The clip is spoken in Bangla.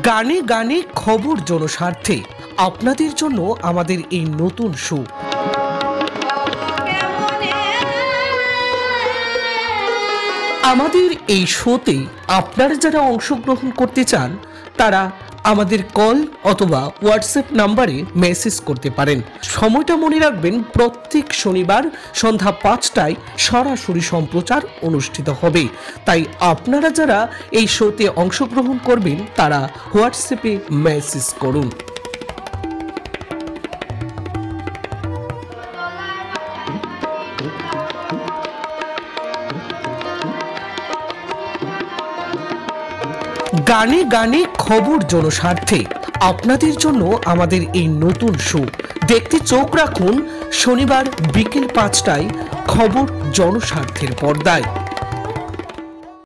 গানে গানে খবর জনস্বার্থে আপনাদের জন্য আমাদের এই নতুন শো। আমাদের এই শোতে আপনারা যারা অংশগ্রহণ করতে চান তারা আমাদের কল অথবা হোয়াটসঅ্যাপ নাম্বারে মেসেজ করতে পারেন। সময়টা মনে রাখবেন, প্রত্যেক শনিবার সন্ধ্যা 5টায় সরাসরি সম্প্রচার অনুষ্ঠিত হবে। তাই আপনারা যারা এই শোতে অংশগ্রহণ করবেন তারা হোয়াটসঅ্যাপে মেসেজ করুন। গানে গানে খবর জনস্বার্থে আপনাদের জন্য আমাদের এই নতুন শো দেখতে চোখ রাখুন শনিবার বিকেল 5টায় খবর জনস্বার্থের পর্দায়।